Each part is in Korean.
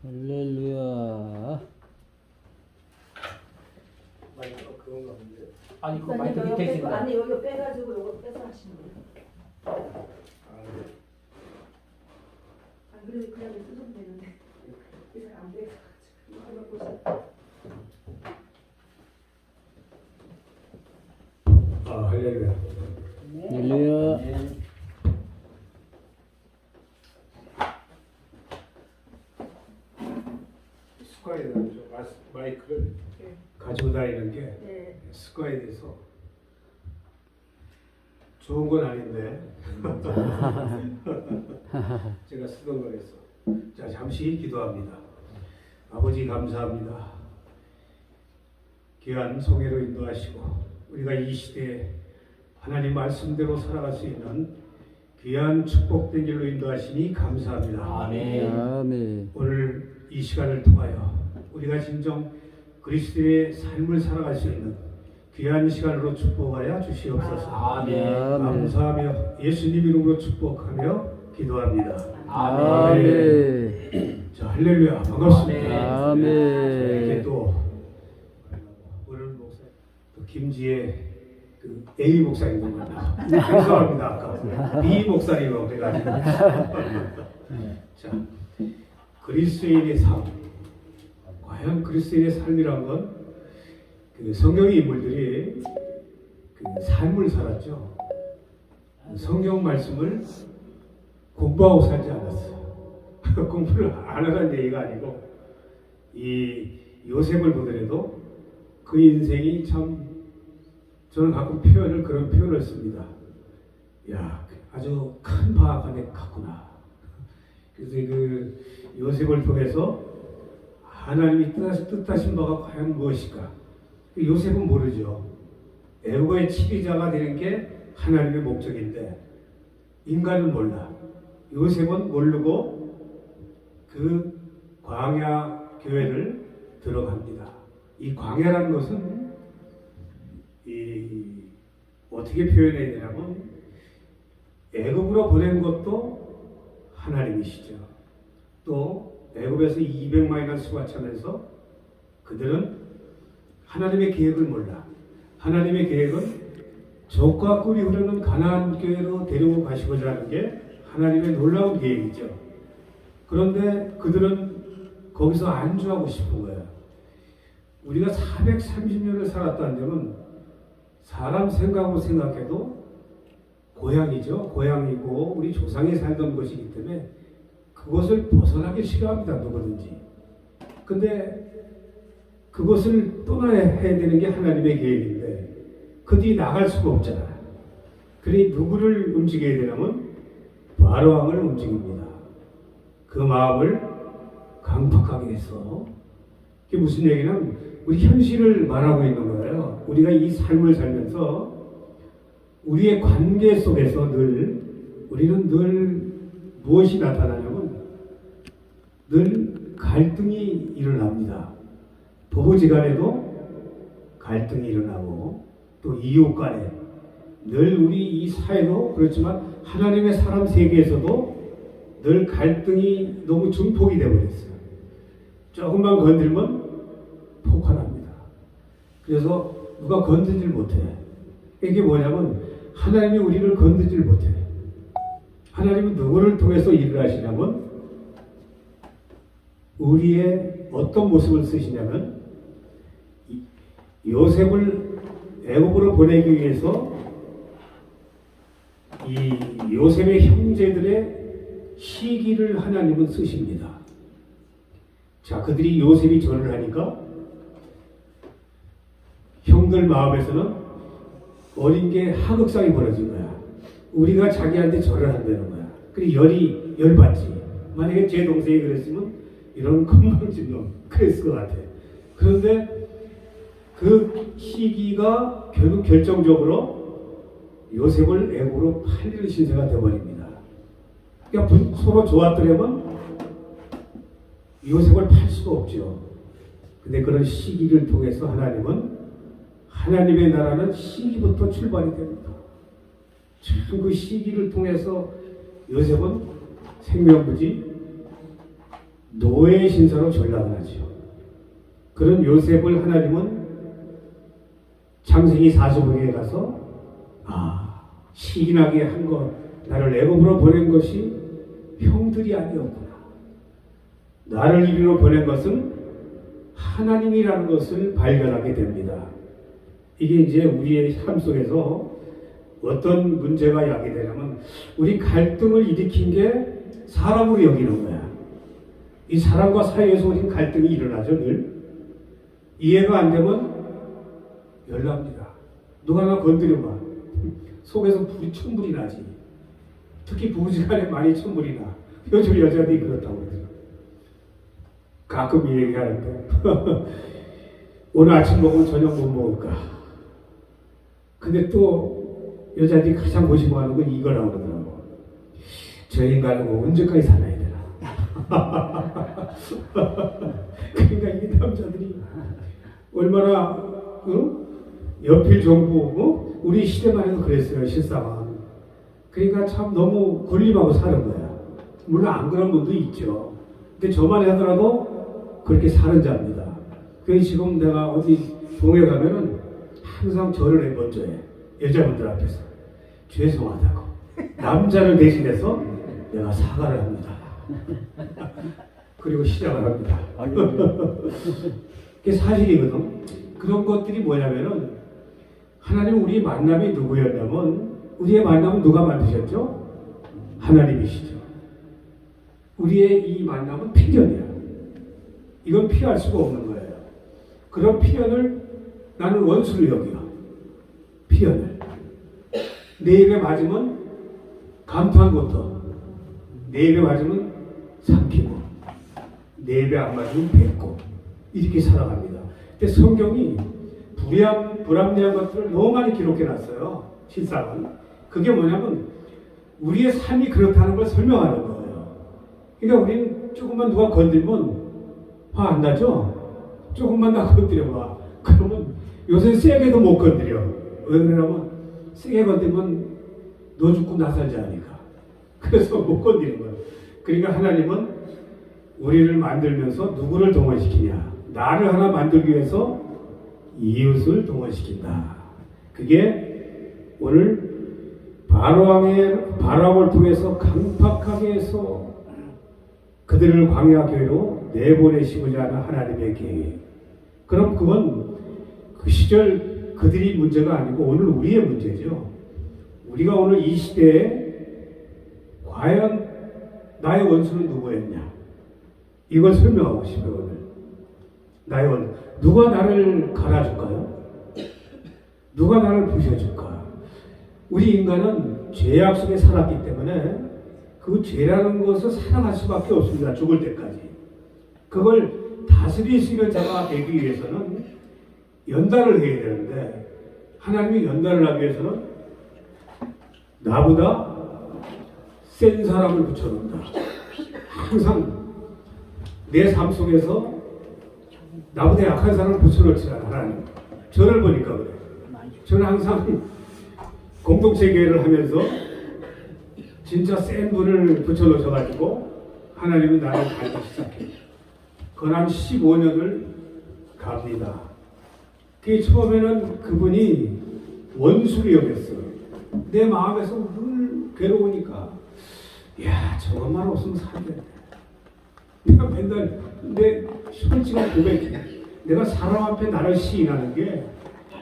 할렐루야. 마이크가 그건가 본데. 아니 그 마이크 밑에 있는 거. 아니 여기 빼가지고 이거 빼서 하시는 거예요. 아, 네. 안 그래도 그냥 쓰셔도 되는데 이걸 안 빼가지고 이거 보세요. 아, 할렐루야. 할렐루야. 습관에 대한 좀 마이크를 네. 가지고 다니는 게 네. 습관에 대해서 좋은 건 아닌데 제가 쓰던 거라서. 자, 잠시 기도합니다. 아버지 감사합니다. 귀한 성회로 인도하시고 우리가 이 시대에 하나님 말씀대로 살아갈 수 있는 귀한 축복된 길로 인도하시니 감사합니다. 아멘. 아멘. 오늘 이 시간을 통하여 우리가 진정 그리스도의 삶을 살아갈 수 있는 귀한 시간으로 축복하여 주시옵소서. 아멘. 감사하며 예수님 이름으로 축복하며 기도합니다. 아멘. 자, 할렐루야. 반갑습니다. 아멘. 이렇게 또 오늘 목사 또 김지혜 그 A 목사님 만나 죄송합니다. 아까 B 목사님하고 돼가지고 자, 그리스도인의 삶. 과연 그리스도인의 삶이란 건 그 성경의 인물들이 그 삶을 살았죠. 성경 말씀을 공부하고 살지 않았어요. 공부를 안 하라는 얘기가 아니고 이 요셉을 보더라도 그 인생이 참 저는 가끔 그런 표현을 씁니다. 야, 아주 큰 바학 안에 갔구나. 그래서 그 요셉을 통해서 하나님이 뜻하신 바가 과연 무엇일까? 요셉은 모르죠. 애고의 치비자가 되는 게 하나님의 목적인데 인간은 몰라. 요셉은 모르고 그 광야 교회를 들어갑니다. 이 광야라는 것은 어떻게 표현해야 되냐면 애굽으로 보낸 것도 하나님이시죠. 또 애굽에서 200만이나 수고하면서 그들은 하나님의 계획을 몰라. 하나님의 계획은 젖과 꿀이 흐르는 가나안 교회로 데리고 가시고자 하는 게 하나님의 놀라운 계획이죠. 그런데 그들은 거기서 안주하고 싶은 거예요. 우리가 430년을 살았다는 점은 사람 생각으로 생각해도 고향이죠. 고향이고 우리 조상이 살던 곳이기 때문에 그것을 벗어나기 싫어합니다. 누구든지. 근데 그것을 떠나야 되는 게 하나님의 계획인데 그 뒤에 나갈 수가 없잖아요. 그러니 누구를 움직여야 되냐면 바로 왕을 움직입니다. 그 마음을 강팍하게 해서 그게 무슨 얘기냐면 우리 현실을 말하고 있는 거예요. 우리가 이 삶을 살면서 우리의 관계 속에서 우리는 늘 무엇이 나타나냐면 늘 갈등이 일어납니다. 부부지간에도 갈등이 일어나고 또 이웃 간에 늘 우리 이 사회도 그렇지만 하나님의 사람 세계에서도 늘 갈등이 너무 증폭이 되어버렸어요. 조금만 건들면 폭발합니다. 그래서 누가 건드질 못해. 이게 뭐냐면 하나님이 우리를 건드질 못해. 하나님은 누구를 통해서 일을 하시냐면 우리의 어떤 모습을 쓰시냐면 요셉을 애굽으로 보내기 위해서 이 요셉의 형제들의 시기를 하나님은 쓰십니다. 자, 그들이 요셉이 절을 하니까 형들 마음에서는 어린 게 하극상이 벌어진 거야. 우리가 자기한테 절을 한다는 거야. 그리고 열받지. 만약에 제 동생이 그랬으면 이런 건방진 놈 그랬을 것 같아. 그런데 그 시기가 결국 결정적으로 요셉을 애굽으로 팔리는 신세가 되어버립니다. 그러니까 서로 좋았더라면 요셉을 팔 수가 없죠. 근데 그런 시기를 통해서 하나님의 나라는 시기부터 출발이 됩니다. 참 그 시기를 통해서 요셉은 생명부지 노예의 신사로 전락을 하죠. 그런 요셉을 하나님은 창세기 45기에 가서 시인하게 한 것, 나를 애굽으로 보낸 것이 형들이 아니었구나. 나를 이리로 보낸 것은 하나님이라는 것을 발견하게 됩니다. 이게 이제 우리의 삶 속에서 어떤 문제가 야기되냐면 우리 갈등을 일으킨 게 사람으로 여기는 거야. 이 사람과 사이에서 우린 갈등이 일어나죠, 늘. 이해가 안 되면 열납니다. 누가 나 건드려봐. 속에서 불이 천불이 나지. 특히 부부지간에 많이 천불이 나. 요즘 여자들이 그렇다고 그러죠. 가끔 이 얘기하는데 오늘 아침 먹으면 저녁 못 먹을까. 근데 또 여자들이 가장 고심하는 건 이거라고 그러더라고. 저 인간은 언제까지 살아야 되나. 그러니까 이 남자들이 얼마나 연필 정부 우리 시대만 해도 그랬어요. 실상은. 그러니까 참 너무 군림하고 사는 거야. 물론 안 그런 분도 있죠. 근데 저만 하더라도 그렇게 사는 자입니다. 그래서 지금 내가 어디 동에 가면은 항상 절을 해 먼저 해. 여자분들 앞에서 죄송하다고 남자를 대신해서 내가 사과를 합니다. 그리고 시작을 합니다. 그게 사실이거든. 그런 것들이 뭐냐면은 하나님 우리 만남이 누구였냐면 우리의 만남은 누가 만드셨죠? 하나님이시죠. 우리의 이 만남은 필연이야. 이건 피할 수가 없는 거예요. 그런 필연을 나는 원수를 여겨. 필연을. 내 입에 맞으면 감탄 것도, 내 입에 맞으면 삼키고, 내 입에 안 맞으면 뱉고, 이렇게 살아갑니다. 근데 성경이 불합리한 것들을 너무 많이 기록해 놨어요. 실상은. 그게 뭐냐면 우리의 삶이 그렇다는 걸 설명하는 거예요. 그러니까 우리는 조금만 누가 건들면 화 안 나죠? 조금만 나 건드려봐. 그러면 요새 세게도 못 건드려. 왜 그러냐면 세게 건드리면 너 죽고 나 살지 않으니까. 그래서 못 건드리는 거예요. 그러니까 하나님은 우리를 만들면서 누구를 동원시키냐? 나를 하나 만들기 위해서 이웃을 동원시킨다. 그게 오늘 바로왕을 통해서 강팍하게 해서 그들을 광야 교회로 내보내시고자 하는 하나님의 계획. 그럼 그건 그 시절 그들이 문제가 아니고 오늘 우리의 문제죠. 우리가 오늘 이 시대에 과연 나의 원수는 누구였냐? 이걸 설명하고 싶어요. 오늘. 나의 원수. 누가 나를 갈아줄까요? 누가 나를 부셔줄까? 우리 인간은 죄악 속에 살았기 때문에 그 죄라는 것을 사랑할 수밖에 없습니다. 죽을 때까지. 그걸 다스릴 수 있는 자가 되기 위해서는 연단을 해야 되는데 하나님이 연단을 하기 위해서는 나보다 센 사람을 붙여놓는다. 항상 내 삶 속에서 나보다 약한 사람을 붙여놓지 않아. 하나님. 저를 보니까 그래. 저는 항상 공동체 교회를 하면서 진짜 센 분을 붙여놓으셔가지고 하나님은 나를 갈기 시작해요. 그건 15년을 갑니다. 그 처음에는 그분이 원수로 여겼어요. 내 마음에서 늘 괴로우니까 야 저것만 없으면 살겠네. 내가 맨날 내 솔직한 고백해. 내가 사람 앞에 나를 시인하는 게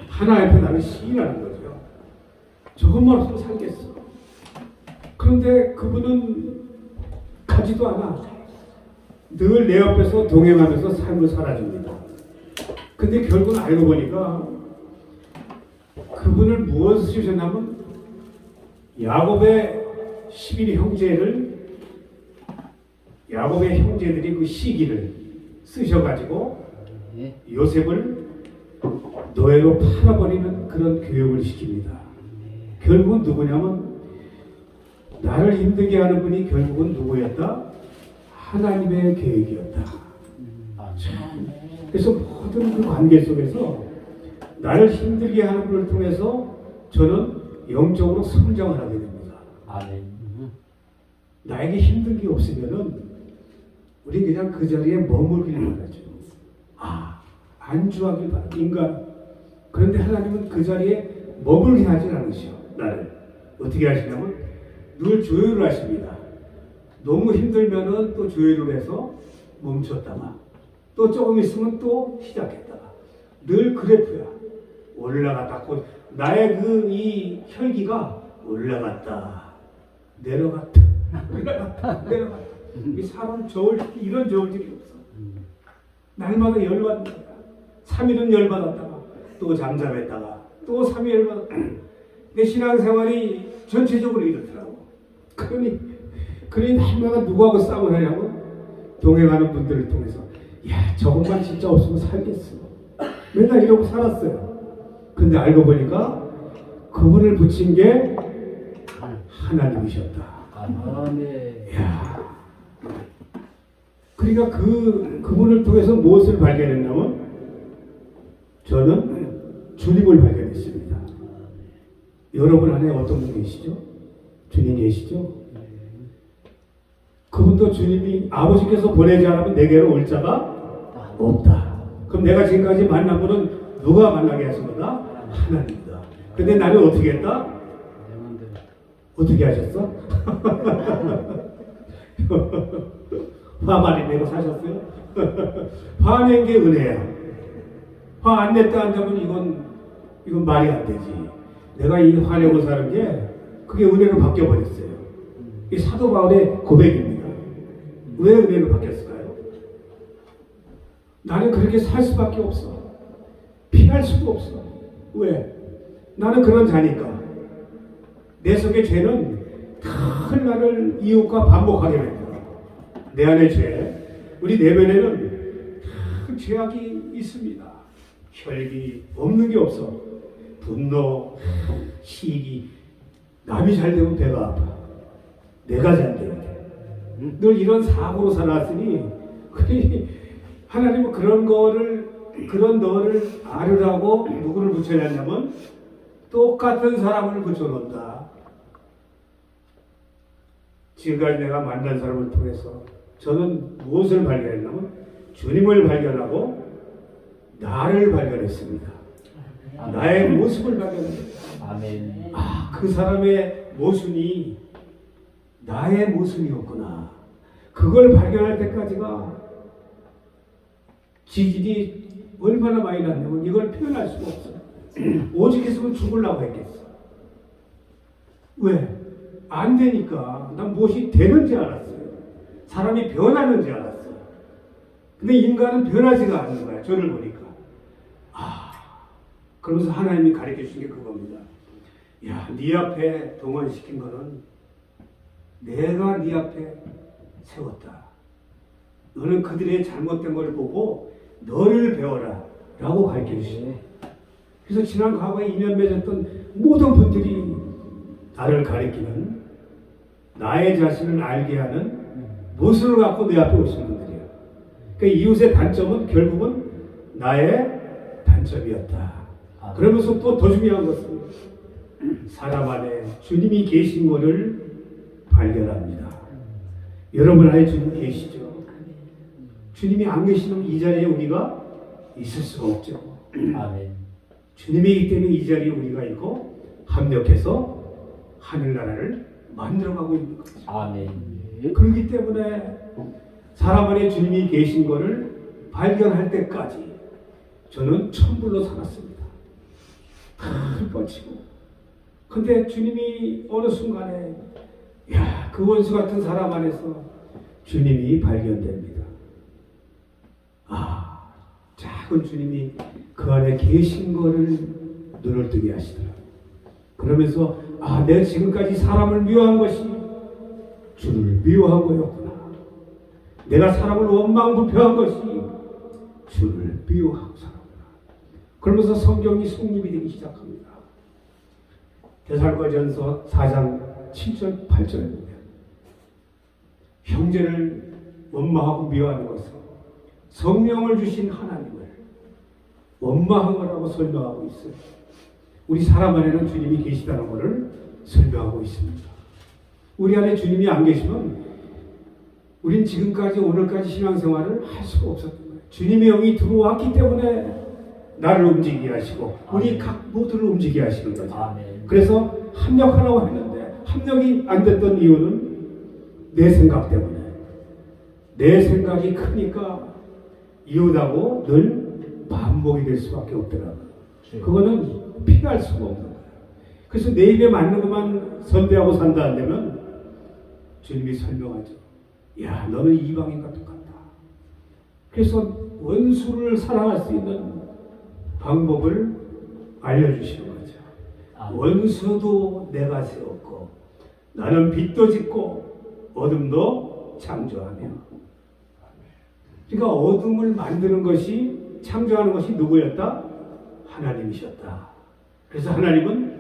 하나 앞에 나를 시인하는 거죠. 저것만 없으면 살겠어. 그런데 그분은 가지도 않아. 늘 내 옆에서 동행하면서 삶을 살아줍니다. 근데 결국은 알고 보니까 그분을 무엇을 쓰셨냐면 야곱의 11 형제를 야곱의 형제들이 그 시기를 쓰셔가지고 요셉을 노예로 팔아버리는 그런 교육을 시킵니다. 결국은 누구냐면 나를 힘들게 하는 분이 결국은 누구였다? 하나님의 계획이었다. 그래서 모든 그 관계 속에서 나를 힘들게 하는 분을 통해서 저는 영적으로 성장을 하게 됩니다. 나에게 힘든 게 없으면은 우리 그냥 그 자리에 머물기를 바라죠. 안주하길 바라죠. 인간. 그런데 하나님은 그 자리에 머물게 하진 않으시오. 나를 어떻게 하시냐면 늘 조율을 하십니다. 너무 힘들면은 또 조율을 해서 멈췄다가 또 조금 있으면 또 시작했다가 늘 그래프야. 올라갔다 나의 이 혈기가 올라갔다 내려갔다 올라갔다 내려갔다. 이 사람 이런 저울질이 없어. 날마다 열받는 거야. 3일은 열받았다가 또 잠잠했다가 또 3일 열받았다가. 내 신앙생활이 전체적으로 이렇더라고. 그러니 날마다 누구하고 싸움을 하냐면 동행하는 분들을 통해서 야 저것만 진짜 없으면 살겠어. 맨날 이러고 살았어요. 근데 알고 보니까 그분을 붙인 게 하나님이셨다. 아멘. 야. 그러니까 그분을 통해서 무엇을 발견했냐면 저는 주님을 발견했습니다. 여러분 안에 어떤 분 계시죠? 주님 계시죠? 그분도 주님이 아버지께서 보내지 않으면 내게로 올 자가 없다. 그럼 내가 지금까지 만난 분은 누가 만나게 하신 거다? 하나님이다. 근데 나는 어떻게 했다? 어떻게 하셨어? 화 많이 내고 사셨어요? 화낸 게 은혜야. 화 안 냈다 한다면 이건 말이 안 되지. 내가 이 화내고 사는 게 그게 은혜로 바뀌어 버렸어요. 이 사도 바울의 고백입니다. 왜 은혜로 바뀌었을까요? 나는 그렇게 살 수밖에 없어. 피할 수도 없어. 왜? 나는 그런 자니까. 내 속의 죄는 늘 나를 이웃과 반복하게 됩니다. 내 안의 죄, 우리 내면에는 늘 죄악이 있습니다. 혈기 없는 게 없어. 분노, 시기. 남이 잘 되면 배가 아파. 내가 잘 되면 돼. 늘 이런 사고로 살았으니 하나님은 그런 너를 알으라고 누구를 붙여놨냐면 똑같은 사람을 붙여놓는다. 지금까지 내가 만난 사람을 통해서 저는 무엇을 발견했냐면 주님을 발견하고 나를 발견했습니다. 나의 모습을 발견했습니다. 아멘. 그 사람의 모순이 나의 모순이었구나. 그걸 발견할 때까지가 지질이 얼마나 많이 났냐면 이걸 표현할 수가 없어요. 오직 했으면 죽으려고 했겠어. 왜? 안 되니까. 난 무엇이 되는지 알았어요. 사람이 변하는지 알았어요. 근데 인간은 변하지가 않는 거야. 저를 보니까. 그러면서 하나님이 가르쳐 주신 게 그겁니다. 야, 네 앞에 동원시킨 거는 내가 네 앞에 세웠다. 너는 그들의 잘못된 걸 보고 너를 배워라 라고 가르쳐 주시네. 그래서 지난 과거에 인연 맺었던 모든 분들이 나를 가리키는 나의 자신을 알게 하는 모습을 갖고 내 앞에 오신 분들이에요. 그러니까 이웃의 단점은 결국은 나의 단점이었다. 그러면서 또 더 중요한 것은 사람 안에 주님이 계신 것을 발견합니다. 여러분 안에 주님 계시죠? 주님이 안 계시면 이 자리에 우리가 있을 수가 없죠. 아멘. 주님이기 때문에 이 자리에 우리가 있고 합력해서 하늘나라를 만들어가고 있는 거죠. 아멘. 그렇기 때문에 사람 안에 주님이 계신 것을 발견할 때까지 저는 천불로 살았습니다. 다 뻗치고. 근데 주님이 어느 순간에 그 원수 같은 사람 안에서 주님이 발견됩니다. 작은 주님이 그 안에 계신 거를 눈을 뜨게 하시더라고요. 그러면서 내가 지금까지 사람을 미워한 것이 주를 미워한 거였구나. 내가 사람을 원망불평한 것이 주를 미워하고 살았구나. 그러면서 성경이 성립이 되기 시작합니다. 데살로니가전서 4장 7절 8절에 보면 형제를 원망하고 미워하는 것은 성령을 주신 하나님을 원망하라고 설명하고 있어요. 우리 사람 안에는 주님이 계시다는 것을 설명하고 있습니다. 우리 안에 주님이 안 계시면 우린 지금까지 오늘까지 신앙생활을 할 수가 없었던 거예요. 주님의 영이 들어왔기 때문에 나를 움직이게 하시고 우리 각 모두를 움직이게 하시는 거죠. 아멘. 그래서 합력하라고 했는데 합력이 안 됐던 이유는 내 생각 때문에. 내 생각이 크니까 이웃하고 늘 반목이 될 수밖에 없더라고요. 그거는 피할 수가 없는 거예요. 그래서 내 입에 맞는 것만 선대하고 산다 안 되면 주님이 설명하죠. 야, 너는 이방인과 똑같다. 그래서 원수를 사랑할 수 있는 방법을 알려주시는 거죠. 원수도 내가 세웠고 나는 빛도 짓고 어둠도 창조하며. 그러니까 어둠을 만드는 것이 창조하는 것이 누구였다? 하나님이셨다. 그래서 하나님은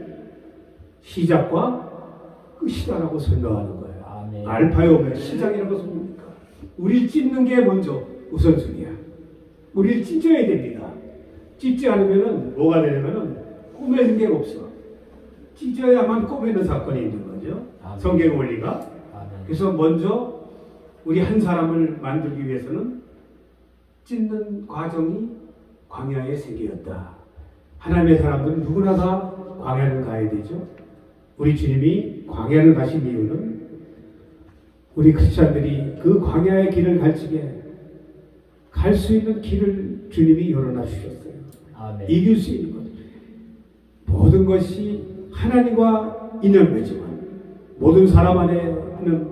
시작과 끝이다라고 설명하는 거예요. 아멘. 알파의 오메가 시작이라는 것은 뭡니까? 우리를 찢는 게 먼저 우선순위야. 우리를 찢어야 됩니다. 찢지 않으면 뭐가 되냐면 꼬매는 게 없어. 찢어야만 꼬매는 사건이 있는 거죠. 아멘. 성경 원리가. 아멘. 그래서 먼저 우리 한 사람을 만들기 위해서는 찢는 과정이 광야의 세계였다. 하나님의 사람들은 누구나 다 광야를 가야 되죠. 우리 주님이 광야를 가신 이유는 우리 크리스찬들이 그 광야의 길을 갈 적에 갈 수 있는 길을 주님이 열어놔 주셨어요. 아멘. 이길 수 있는 것. 모든 것이 하나님과 인연되지만 모든 사람 안에는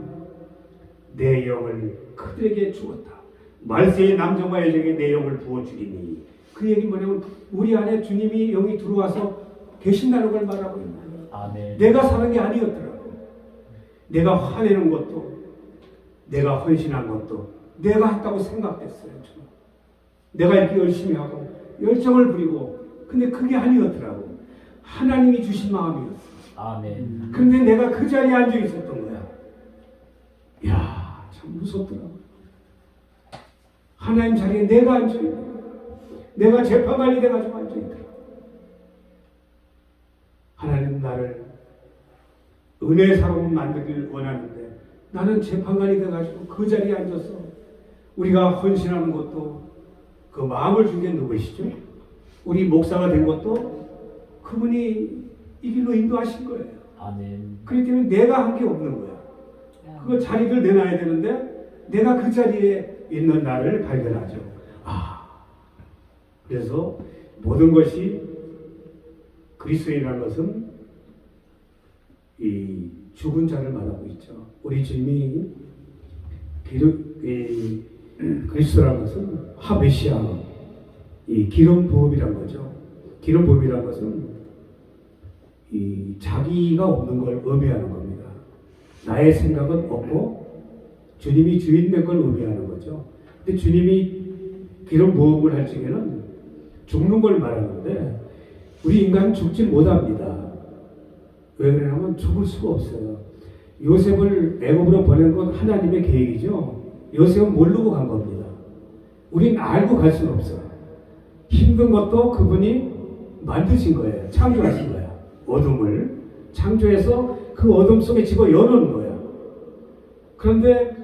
내 영을 그들에게 주었다. 말세의 남정과 여정에 내 영을 부어주리니. 그 얘기 뭐냐면 우리 안에 주님이 영이 들어와서 계신다는 걸 말하고 있는 거예요. 아멘. 내가 사는 게 아니었더라고. 내가 화내는 것도 내가 헌신한 것도 내가 했다고 생각됐어요. 저는. 내가 이렇게 열심히 하고 열정을 부리고 근데 그게 아니었더라고. 하나님이 주신 마음이었어. 아멘. 근데 내가 그 자리에 앉아 있었던 거야. 이야, 참 무섭더라고. 하나님 자리에 내가 앉아 있는 거야. 내가 재판관이 돼가지고 앉아 있더라. 하나님 나를 은혜의 사람으로 만들기를 원하는데 나는 재판관이 돼가지고 그 자리에 앉아서 우리가 헌신하는 것도 그 마음을 준 게 누구시죠? 우리 목사가 된 것도 그분이 이 길로 인도하신 거예요. 아멘. 그렇기 때문에 내가 한 게 없는 거야. 그 자리를 내놔야 되는데 내가 그 자리에 있는 나를 발견하죠. 그래서 모든 것이 그리스도인이라는 것은 이 죽은 자를 말하고 있죠. 우리 주님이 그리스도라는 것은 하메시아, 이 기름 부음이란 거죠. 기름 부음이란 것은 이 자기가 없는 걸 의미하는 겁니다. 나의 생각은 없고 주님이 주인 된 걸 의미하는 거죠. 근데 주님이 기름 부음을 할 적에는 죽는 걸 말하는데 우리 인간은 죽지 못합니다. 왜 그러냐면 죽을 수가 없어요. 요셉을 애굽으로 보낸 건 하나님의 계획이죠. 요셉은 모르고 간 겁니다. 우린 알고 갈 수는 없어요. 힘든 것도 그분이 만드신 거예요. 창조하신 거예요. 어둠을 창조해서 그 어둠 속에 집어 여는 거예요. 그런데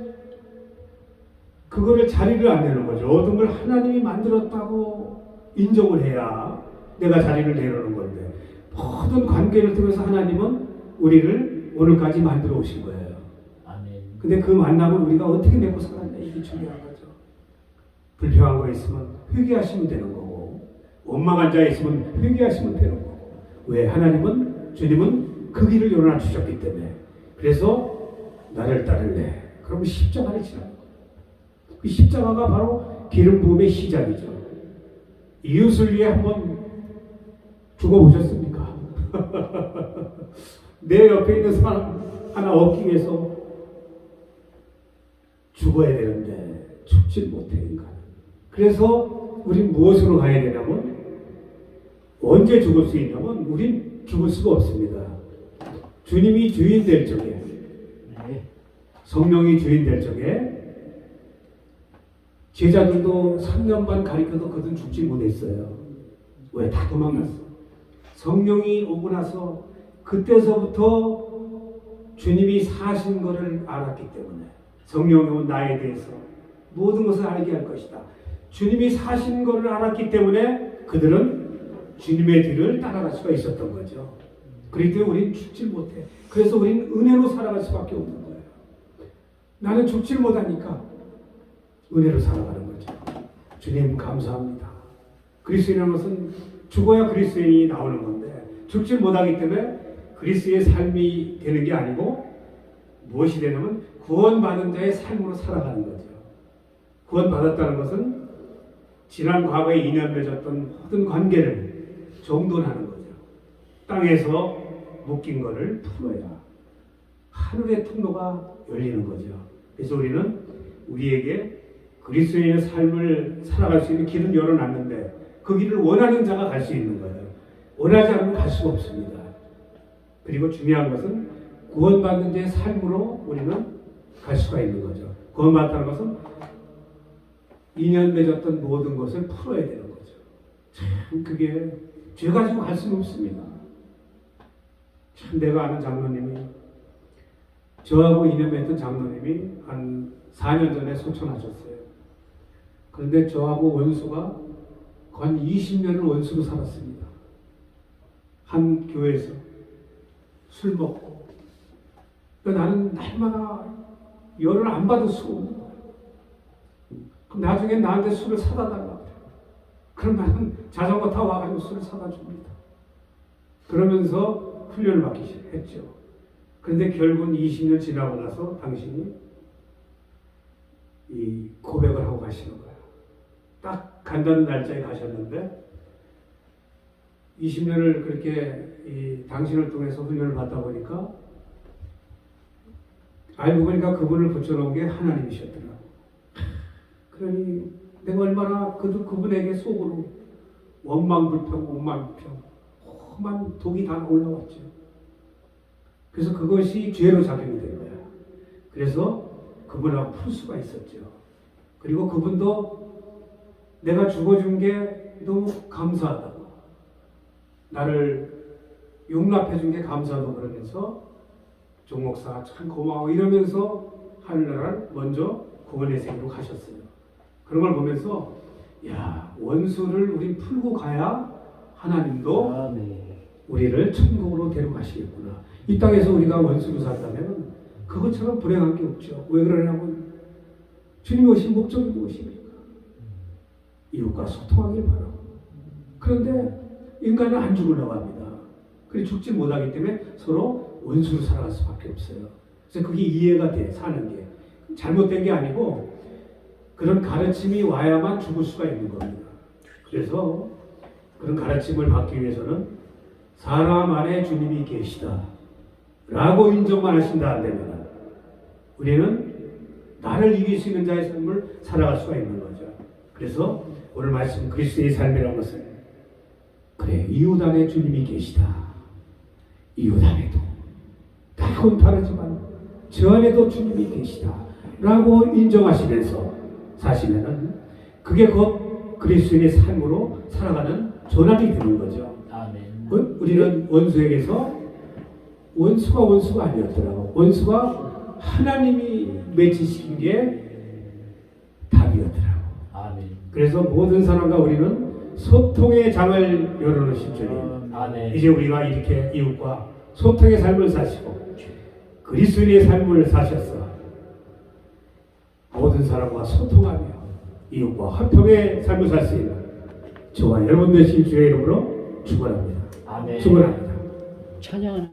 그거를 자리를 안 내는 거죠. 어둠을 하나님이 만들었다고 인정을 해야 내가 자리를 내려는 건데 모든 관계를 통해서 하나님은 우리를 오늘까지 만들어 오신 거예요. 아멘. 근데 그 만남을 우리가 어떻게 맺고 살았냐 이게 중요한 거죠. 불평한 거 있으면 회개하시면 되는 거고 원망한 자 있으면 회개하시면 되는 거고 왜? 하나님은 주님은 그 길을 열어놔 주셨기 때문에. 그래서 나를 따를래. 그럼 십자가를 지나는 거예요. 그 십자가가 바로 기름 부음의 시작이죠. 이웃을 위해 한번 죽어보셨습니까? 내 옆에 있는 사람 하나 얻기 위해서 죽어야 되는데 죽지 못해 인간. 그래서 우린 무엇으로 가야 되냐면 언제 죽을 수 있냐면 우린 죽을 수가 없습니다. 주님이 주인 될 적에 성령이 주인 될 적에 제자들도 3년 반 가리켜도 그들은 죽지 못했어요. 왜? 다 도망갔어. 성령이 오고 나서 그때서부터 주님이 사신 것을 알았기 때문에 성령이 온 나에 대해서 모든 것을 알게 할 것이다. 주님이 사신 것을 알았기 때문에 그들은 주님의 뒤를 따라갈 수가 있었던 거죠. 그렇기 때문에 우리는 죽질 못해. 그래서 우리는 은혜로 살아갈 수밖에 없는 거예요. 나는 죽질 못하니까 은혜로 살아가는 거죠. 주님 감사합니다. 그리스도인이라는 것은 죽어야 그리스도인이 나오는 건데 죽질 못하기 때문에 그리스도의 삶이 되는 게 아니고 무엇이 되냐면 구원받은 자의 삶으로 살아가는 거죠. 구원받았다는 것은 지난 과거에 인연 맺었던 모든 관계를 정돈하는 거죠. 땅에서 묶인 것을 풀어야 하늘의 통로가 열리는 거죠. 그래서 우리는 우리에게 그리스도인의 삶을 살아갈 수 있는 길은 열어놨는데 그 길을 원하는 자가 갈 수 있는 거예요. 원하지 않으면 갈 수가 없습니다. 그리고 중요한 것은 구원받는 자의 삶으로 우리는 갈 수가 있는 거죠. 구원받았다는 것은 인연 맺었던 모든 것을 풀어야 되는 거죠. 참 그게 죄 가지고 갈 수는 없습니다. 참 내가 아는 장로님이 저하고 인연 맺었던 장로님이 한 4년 전에 소천하셨어요. 그런데 저하고 원수가 한 20년을 원수로 살았습니다. 한 교회에서 술 먹고 나는 날마다 열을 안 받을 수가 없는 거예요. 그럼 나중에 나한테 술을 사다 달라고 그래요. 그럼 나는 자전거 타고 와가지고 술을 사다 줍니다. 그러면서 훈련을 받기 시작했죠. 그런데 결국은 20년 지나고 나서 당신이 이 고백을 하고 가시는 거예요. 딱 간다는 날짜에 가셨는데 20년을 그렇게 당신을 통해서 훈련을 받다 보니까 알고 보니까 그분을 붙여놓은 게 하나님이셨더라고요. 그러니 내가 얼마나 그분에게 속으로 원망불평, 옹망불평, 험한 독이 다 올라왔죠. 그래서 그것이 죄로 작용이 된 거야. 그래서 그분하고 풀 수가 있었죠. 그리고 그분도 내가 죽어준 게 너무 감사하다고, 나를 용납해준 게 감사하다고 그러면서 종 목사 참 고마워 이러면서 하늘나라를 먼저 구원의 세계로 가셨어요. 그런 걸 보면서 야, 원수를 우리 풀고 가야 하나님도 우리를 천국으로 데려가시겠구나. 이 땅에서 우리가 원수로 살다면 그것처럼 불행한 게 없죠. 왜 그러냐면 주님이 오신 목적이 무엇입니까? 이웃과 소통하길 바라고. 그런데 인간은 안 죽으려고 합니다. 그래서 죽지 못하기 때문에 서로 원수로 살아갈 수밖에 없어요. 그래서 그게 이해가 돼, 사는 게. 잘못된 게 아니고 그런 가르침이 와야만 죽을 수가 있는 겁니다. 그래서 그런 가르침을 받기 위해서는 사람 안에 주님이 계시다 라고 인정만 하신다 안 되면 우리는 나를 이길 수 있는 자의 삶을 살아갈 수가 있는 거죠. 그래서 오늘 말씀 그리스도의 삶이라는 것은 그래, 이웃 안에 주님이 계시다. 이웃 안에도 다곤 다르지만 저 안에도 주님이 계시다 라고 인정하시면서 사시면은 그게 곧 그리스도인의 삶으로 살아가는 전환이 되는 거죠. 아멘. 우리는 원수에게서 원수가 아니었더라고. 원수가 하나님이 맺으신 게 답이었더라고. 아멘. 그래서 모든 사람과 우리는 소통의 장을 열어놓으신 주님. 아멘. 이제 우리가 이렇게 이웃과 소통의 삶을 사시고 그리스도인의 삶을 사셔서 모든 사람과 소통하며 이웃과 화평의 삶을 살 수 있는 저와 여러분 되신 주의 이름으로 축원합니다. 아멘. 축원합니다. 찬양하는